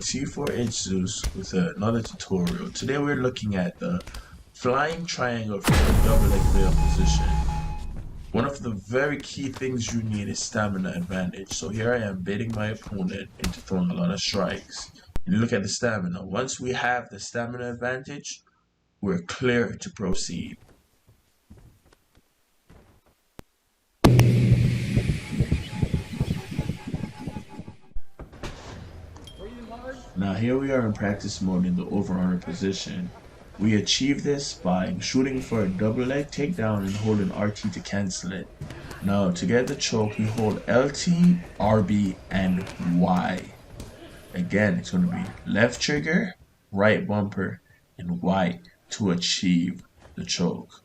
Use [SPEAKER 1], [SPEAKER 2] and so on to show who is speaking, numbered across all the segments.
[SPEAKER 1] T4H Zeus with another tutorial. Today we're looking at the flying triangle from the double leg veil position. One of the very key things you need is stamina advantage. So here I am baiting my opponent into throwing a lot of strikes. You look at the stamina. Once we have the stamina advantage, we're clear to proceed. Now here we are in practice mode in the over-under position. We achieve this by shooting for a double leg takedown and holding RT to cancel it. Now to get the choke, we hold LT, RB, and Y. Again, it's going to be left trigger, right bumper, and Y to achieve the choke.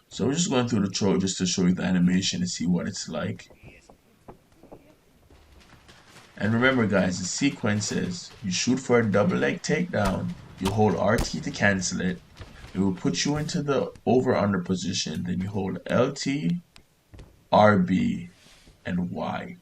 [SPEAKER 1] So we're just going through the choke just to show you the animation and see what it's like. And remember guys, the sequence is you shoot for a double leg takedown, you hold RT to cancel it, it will put you into the over-under position, then you hold LT, RB, and Y.